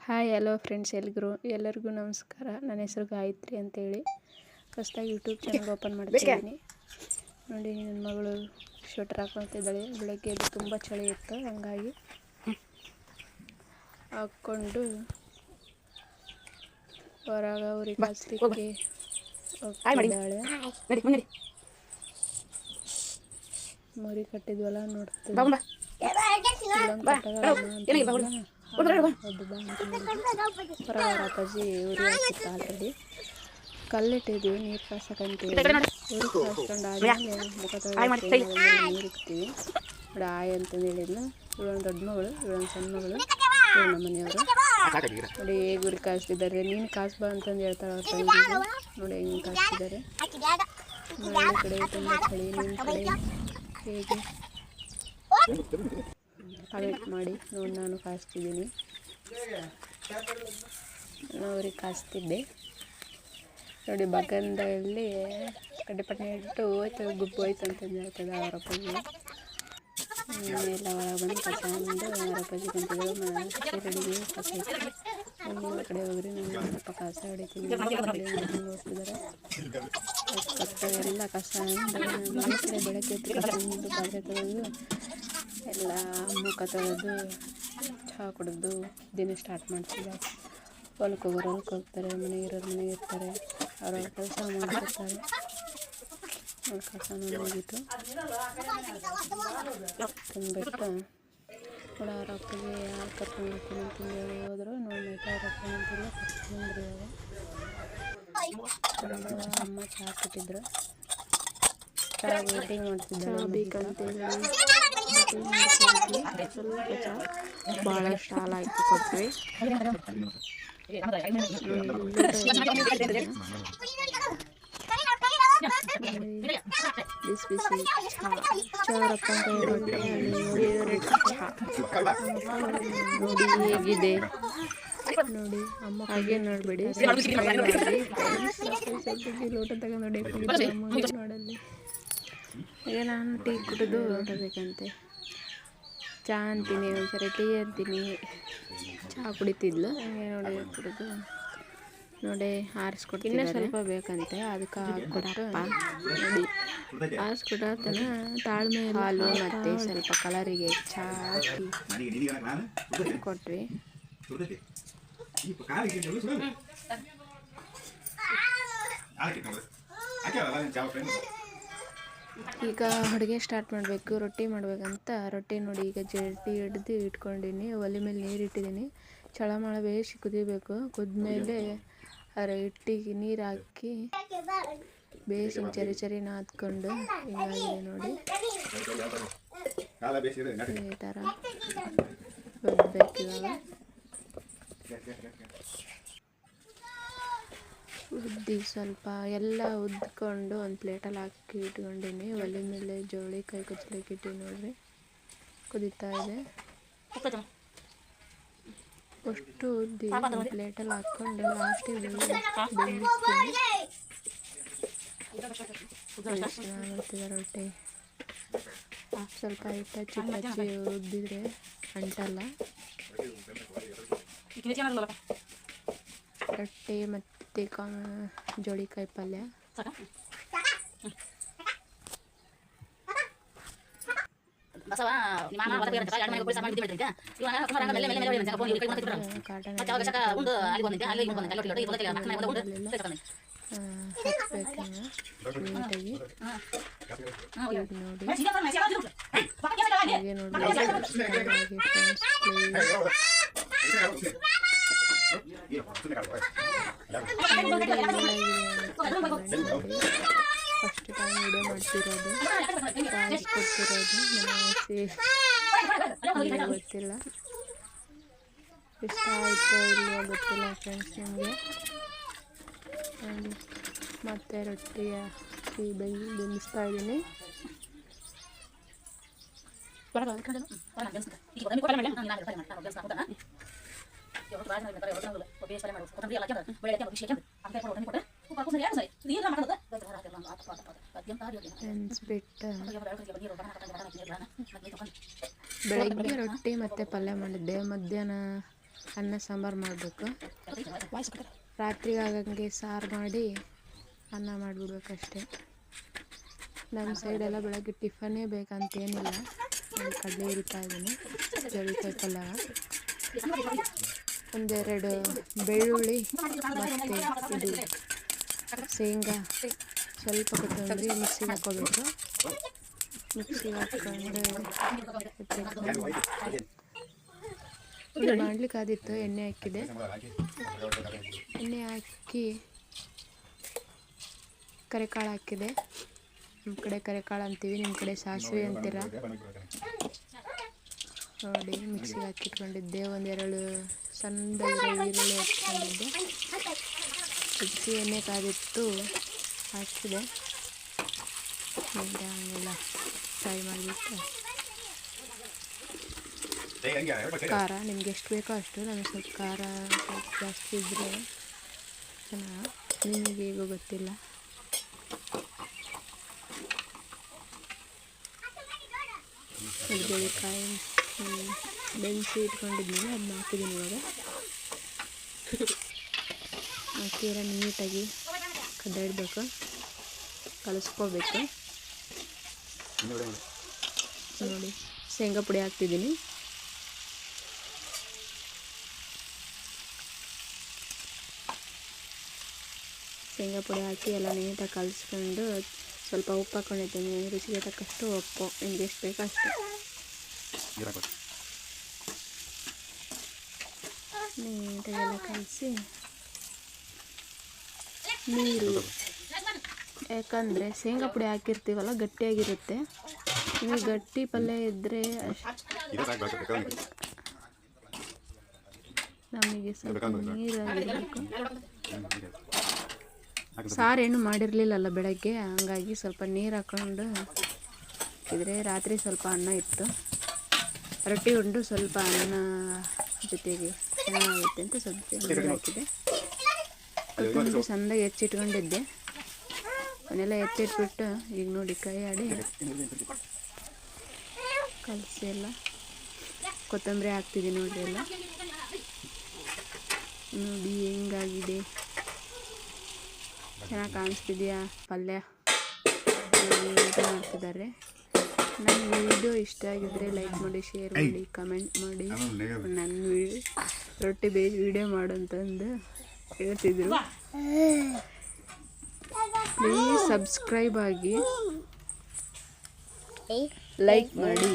Hi hello friends ಎಲ್ಲರಿಗೂ ನಮಸ್ಕಾರ. ನನ್ನ ಹೆಸರು ಗಾಯತ್ರಿ ಅಂತೇಳಿ. ಹೊಸದಾಗಿ ಯೂಟ್ಯೂಬ್ ಚಾನಲ್ ಓಪನ್ ಮಾಡ್ತಿದ್ದೀನಿ. ನೋಡಿ, ನನ್ನ ಮಗಳು ಶೂಟರ್ ಹಾಕೊಳ್ತಿದ್ದಾಳೆ. ಬೆಳಗ್ಗೆ ಎದ್ದು ತುಂಬ ಚಳಿ ಇತ್ತು, ಹಂಗಾಗಿ ಹಾಕ್ಕೊಂಡು ಹೊರಗೆ ಅವ್ರಿಗೆ ಕಾಸ್ಲಿಕ್ಕೆ ಹೋಗ್ತಿದ್ದಾಳೆ. ಮರಿ ಕಟ್ಟಿದ್ವಲ್ಲ ನೋಡ್ತಿದ್ದೆ. ಹೊರಗಡೆ ಅಪ್ಪಾಜಿ ಉರಿ ಹಾಕಿತ್ತು ಆಲ್ರೆಡಿ. ಕಲ್ಲಿಟ್ಟಿದ್ವಿ ನೀರು ಕಾಸಕ್ಕಂತೇಳಿ. ಉರಿ ಕಾಸ್ಕೊಂಡು ಆದ್ಮೇಲೆ ಮುಖ ತೊಳೆದು ನೀರು ಇಕ್ತೀವಿ. ನೋಡಿ, ಆಯ್ ಅಂತಂದು ಹೇಳಿದ್ಲು. ಇವಳೊಂದು ದೊಡ್ಡ ಮಗಳು, ಇವಳೊಂದು ಸಣ್ಣ ಮಗಳು, ನಮ್ಮ ಮನೆಯವರು. ನೋಡಿ ಹೇಗೆ ಉರಿ ಕಾಯಿಸ್ತಿದ್ದಾರೆ. ನೀನು ಕಾಸ್ಬಾ ಅಂತಂದು ಹೇಳ್ತಾಳೆ ಅವ್ರ ತಂಗಿಗೆ. ನೋಡಿ ಹೆಂಗೆ ಕಾಯಿಸ್ತಿದ್ದಾರೆ. ಮಳೆ ಕಡೆ ತುಂಬ ಚಳಿ. ನಿಮ್ಮ ಕಡೆ ಹೇಗೆ ಕಮೆಂಟ್ ಮಾಡಿ. ನೋಡಿ, ನಾನು ಕಾಯಿಸ್ತಿದ್ದೀನಿ. ಅವ್ರಿಗೆ ಕಾಯಿಸ್ತಿದ್ದೆ. ನೋಡಿ, ಬಗಂದಲ್ಲಿ ಕಡ್ಡೆಪಟ್ಟೆ ಇಟ್ಟು ಹೋಯ್ತು, ಗುಬ್ಬು ಹೋಯ್ತು ಅಂತಂದು ಹೇಳ್ತದೆ ಅವರ ಅಪ್ಪಾಜಿ. ಎಲ್ಲ ಹೊರಗೆ ಬಂದು ಕಸ ಅಂದು ಅವರ ಅಪ್ಪಾಜಿ ಕಂತಿದ್ರು. ರೆಡಿಗೆ ಕಸ ಇತ್ತು. ಒಂದು ಕಡೆ ಹೋಗ್ರಿ, ನಾನು ಸ್ವಲ್ಪ ಕಸ ಹೊಡಿತೀನಿ ಹೋಗ್ತಿದ್ದಾರೆ. ಕಸ ಎಲ್ಲ ಕಸ ಅಂದು ಕಡೆ ಬೆಳಗ್ಗೆ ಎದ್ದು ಕಸ ಅಂದು ಪಾತ್ರೆ ತೊಳೆದು ಎಲ್ಲ ಮುಖ ತೊಳೆದು ಚಹಾ ಕುಡಿದು ದಿನ ಸ್ಟಾರ್ಟ್ ಮಾಡ್ತಿದ್ದಾರೆ. ಹೊಲಕ್ಕೆ ಹೋಗೋರು ಹೊಲಕ್ಕೆ ಹೋಗ್ತಾರೆ, ಮನೆಗೆ ಇರೋರು ಮನೆಗೆ ಇರ್ತಾರೆ, ಅವ್ರ ಕೆಲಸ ಮಾಡ್ತಿರ್ತಾರೆ. ಕಸ ಮುಗೀತು ತಂದುಬಿಟ್ಟು ಕೂಡ ಅವ್ರ ಅಪ್ಪಗೆ ಯಾರು ಕರ್ಕೊಂಡು ಹೋಗ್ತೀನಿ ಅಂತಂದು ಹೇಳಿ ಹೋದರು. ನೋಡಿ, ಅವ್ರ ಅಪ್ಪನ ಅಂತಿಲ್ಲ ಕರ್ಕೊಂಡ್ರು. ಇವಾಗ ಅಮ್ಮ ಚಹಾ ಕೊಟ್ಟಿದ್ರು. ಚಹಾ ವೇಟಿಂಗ್ ಮಾಡ್ತಿದ್ದಾರೆ. ಬೇಕಂತೇಳಿ ಸ್ವಲ್ಪ ಚಹಾ ಭಾಳಷ್ಟು ಹಾಲು ಹಾಕಿ ಕೊಟ್ವಿ. ಬಿಸಿ ಬಿಸಿ ಚಹಾರಪ್ಪ ಹೊಟ್ಟೆ ನೋಡಿ ಹೇಗಿದೆ. ನೋಡಿ ಅಮ್ಮ ಹಾಗೆ ನೋಡಬೇಡಿ, ಲೋಟ ತಗೊಂಡು ನೋಡಲ್ಲಿ. ಈಗ ನಾನು ಟೀ ಕುಡಿದು ಹೊರಬೇಕಂತೆ. ಚಹಾ ಅಂತೀನಿ, ಒಂದ್ಸರಿ ಟೀ ಅಂತೀನಿ. ಚಹಾ ಕುಡಿತಿದ್ಲು. ಹಂಗೆ ನೋಡಿ ಕುಡಿದು ನೋಡಿ ಆರಿಸ್ಕೊಡ್ತೀನಿ. ಇನ್ನೂ ಸ್ವಲ್ಪ ಬೇಕಂತೆ, ಅದಕ್ಕೆ ಹಾಕ್ಕೊಟ್ಟು ನೋಡಿ ಆರಿಸ್ಕೊಟ್ಟತನ ತಾಳ್ಮೆ ಹಾಲು ಮತ್ತು ಸ್ವಲ್ಪ ಕಲರಿಗೆ ಚಹಾ ಹಾಕಿ ಕೊಟ್ವಿ. ಈಗ ಅಡುಗೆ ಸ್ಟಾರ್ಟ್ ಮಾಡಬೇಕು. ರೊಟ್ಟಿ ಮಾಡಬೇಕಂತ ರೊಟ್ಟಿ ನೋಡಿ ಈಗ ಜಲ್ದಿ ಹಿಡ್ದು ಇಟ್ಕೊಂಡಿನಿ. ಒಲೆ ಮೇಲೆ ನೀರು ಇಟ್ಟಿದ್ದೀನಿ. ಚಳಮಳ ಬೇಯಿಸಿ ಕುದಿಬೇಕು. ಕುದ್ಮೇಲೆ ಅದರ ಹಿಟ್ಟಿಗೆ ನೀರು ಹಾಕಿ ಬೇಯಿಸಿ ಚರಿ ನಾದ್ಕೊಂಡು ಹಿಂಗಾಗಿದೆ ನೋಡಿ. ಈ ಥರ ಉದ್ದಬೇಕಿವಾಗ. ಉದ್ದಿ ಸ್ವಲ್ಪ ಎಲ್ಲ ಉದ್ಕೊಂಡು ಒಂದು ಪ್ಲೇಟಲ್ಲಿ ಹಾಕಿ ಇಟ್ಕೊಂಡಿನಿ. ಒಲೆ ಮೇಲೆ ಜವಳಿಕಾಯಿ ಕುಚ್ಚಲಿಕ್ಕೆ ಇಟ್ಟು ನೋಡ್ರಿ, ಕುದೀತಾ ಇದೆ. ಅಷ್ಟು ಉದ್ದಿ ಒಂದು ಪ್ಲೇಟಲ್ಲಿ ಹಾಕ್ಕೊಂಡು ಲಾಸ್ಟಿಗೆ ಮಾಡ್ತಿದ್ದಾರೆ ರೊಟ್ಟಿ. ಸ್ವಲ್ಪ ಹಿಟ್ಟು ಹಚ್ಚಿ ಉದ್ದಿದ್ರೆ ಅಂಟಲ್ಲ. ರೊಟ್ಟಿ ಮತ್ತು ಜೋಳಿಕಾಯಿ ಪಲ್ಯ. ಫಸ್ಟ್ ಟೈಮ್ ವಿಡಿಯೋ ಮಾಡ್ತಿರೋದು, ಕೊಡ್ತಿರೋದು ಗೊತ್ತಿಲ್ಲ. ಇಷ್ಟ ಆಯಿತು ಇಲ್ವೋ ಗೊತ್ತಿಲ್ಲ ಫ್ರೆಂಡ್ಸ್ ನಿಮಗೆ. ನೋಡಿ, ಮತ್ತೆ ರೊಟ್ಟಿಯ ಬೆಂದಿಸ್ತಾ ಇದ್ದೀನಿ. ನೆನೆಸ್ಬಿಟ್ಟು ಬೆಳಗ್ಗೆ ರೊಟ್ಟಿ ಮತ್ತು ಪಲ್ಯ ಮಾಡಿದ್ದೆ. ಮಧ್ಯಾಹ್ನ ಅನ್ನ ಸಾಂಬಾರು ಮಾಡಬೇಕು. ರಾತ್ರಿಗೆ ಆಗಂಗೆ ಸಾರು ಮಾಡಿ ಅನ್ನ ಮಾಡಿಬಿಡ್ಬೇಕಷ್ಟೆ. ನಮ್ಮ ಸೈಡೆಲ್ಲ ಬೆಳಗ್ಗೆ ಟಿಫನ್ನೇ ಬೇಕಂತೇನಿಲ್ಲ. ಕಡಲೆ ಹುರಿತಾ ಇದ್ದೀನಿ, ಜೋಳಿಕಾಯಿ ಪಲ್ಯ. ಒಂದೆರಡು ಬೆಳ್ಳುಳ್ಳಿ ಮತ್ತು ಇದು ಶೇಂಗಾ, ಸ್ವಲ್ಪ ಕೊತ್ತಂಬರಿ ಮಿಕ್ಸಿಗೆ ಹಾಕ್ಕೋಬೇಕು. ಮಿಕ್ಸಿಗೆ ಹಾಕ್ಕೊಂಡು ಮಾಡ್ಲಿಕ್ಕೆ ಆದಿತ್ತು. ಎಣ್ಣೆ ಹಾಕಿದೆ. ಎಣ್ಣೆ ಹಾಕಿ ಕರೆಕಾಳು ಹಾಕಿದೆ. ನಮ್ಮ ಕಡೆ ಕರೆಕಾಳು ಅಂತೀವಿ, ನಿಮ್ಮ ಕಡೆ ಸಾಸಿವೆ ಅಂತೀರ. ನೋಡಿ ಮಿಕ್ಸಿಗೆ ಹಾಕಿಟ್ಕೊಂಡಿದ್ದೆ. ಒಂದೆರಡು ಸಣ್ಣದಾಗಿರೋ ಈರುಳ್ಳಿ ಹಾಕ್ಕೊಂಡಿದ್ದೆ. ಮಿಕ್ಸಿ ಎಣ್ಣೆ ಕಾದಿತ್ತು, ಹಾಕಿದೆ. ಹಂಗೆಲ್ಲ ಫ್ರೈ ಮಾಡಿಬಿಟ್ಟು ಖಾರ ನಿಮ್ಗೆ ಎಷ್ಟು ಬೇಕೋ ಅಷ್ಟು. ನನಗೆ ಸ್ವಲ್ಪ ಖಾರ ಸ್ವಲ್ಪ ಜಾಸ್ತಿ ಇದ್ದರೆ ಚೆನ್ನಾಗಿ, ನಿಮಗೆ ಹೇಗೋ ಗೊತ್ತಿಲ್ಲ. ಜೋಳಿಕಾಯಿ ಬೆಳೆಸಿ ಇಟ್ಕೊಂಡಿದ್ದೀನಿ, ಅದನ್ನ ಹಾಕಿದ್ದೀನಿ. ಇವಾಗ ಹಾಕಿದ್ರೆ ನೀಟಾಗಿ ಕದ್ದಾಡಬೇಕು, ಕಲಿಸ್ಕೋಬೇಕು. ನೋಡಿ ಶೇಂಗಾ ಪುಡಿ ಹಾಕ್ತಿದ್ದೀನಿ. ಶೇಂಗಾ ಪುಡಿ ಹಾಕಿ ಎಲ್ಲ ನೀಟಾಗಿ ಕಲಿಸ್ಕೊಂಡು ಸ್ವಲ್ಪ ಉಪ್ಪು ಹಾಕ್ಕೊಂಡಿದ್ದೀನಿ. ರುಚಿಗೆ ತಕ್ಕಷ್ಟು ಉಪ್ಪು, ನಿಮ್ಗೆ ಎಷ್ಟು ಬೇಕೋ ಅಷ್ಟು. ನೀಟಾಗೆಲ್ಲ ಕಲಿಸಿ ನೀರು, ಯಾಕಂದರೆ ಶೇಂಗಾ ಪುಡಿ ಹಾಕಿರ್ತೀವಲ್ಲ ಗಟ್ಟಿಯಾಗಿರುತ್ತೆ. ನಿಮಗೆ ಗಟ್ಟಿ ಪಲ್ಯ ಇದ್ದರೆ ನಮಗೆ ಸ್ವಲ್ಪ ನೀರಾಗಿರಬೇಕು. ಸಾರೇನು ಮಾಡಿರಲಿಲ್ಲಲ್ಲ ಬೆಳಗ್ಗೆ, ಹಂಗಾಗಿ ಸ್ವಲ್ಪ ನೀರು ಹಾಕ್ಕೊಂಡು ಇದ್ರೆ ರಾತ್ರಿ ಸ್ವಲ್ಪ ಅನ್ನ ಇತ್ತು. ರೊಟ್ಟಿ ಉಂಡು ಸ್ವಲ್ಪ ಅನ್ನ ಜೊತೆಗೆ ಚೆನ್ನಾಗುತ್ತೆ ಅಂತ ಸ್ವಲ್ಪ ನೀರು ಹಾಕಿದೆ. ಕೊತ್ತಂಬರಿ ಸಣ್ಣದಾಗಿ ಹೆಚ್ಚಿಟ್ಕೊಂಡಿದ್ದೆ, ಅವನ್ನೆಲ್ಲ ಎತ್ತಿಟ್ಬಿಟ್ಟು ಈಗ ನೋಡಿ ಕೈ ಆಡಿ ಕಲಸಿ ಎಲ್ಲ ಕೊತ್ತಂಬರಿ ಹಾಕ್ತಿದ್ದೀನಿ. ನೋಡಿರಿ ಎಲ್ಲ ನೋಡಿ ಹೆಂಗಾಗಿದೆ, ಚೆನ್ನಾಗಿ ಕಾಣಿಸ್ತಿದೆಯಾ ಪಲ್ಯ ಮಾಡ್ತಿದ್ದಾರೆ. ನನ್ನ ವಿಡಿಯೋ ಇಷ್ಟ ಆಗಿದ್ದರೆ ಲೈಕ್ ಮಾಡಿ, ಶೇರ್ ಮಾಡಿ, ಕಮೆಂಟ್ ಮಾಡಿ. ನನ್ನ ರೊಟ್ಟಿ ವಿಡಿಯೋ ಮಾಡು ಅಂತಂದು ಹೇಳ್ತಿದ್ರು. ಪ್ಲೀಸ್ ಸಬ್ಸ್ಕ್ರೈಬ್ ಆಗಿ, ಲೈಕ್ ಮಾಡಿ.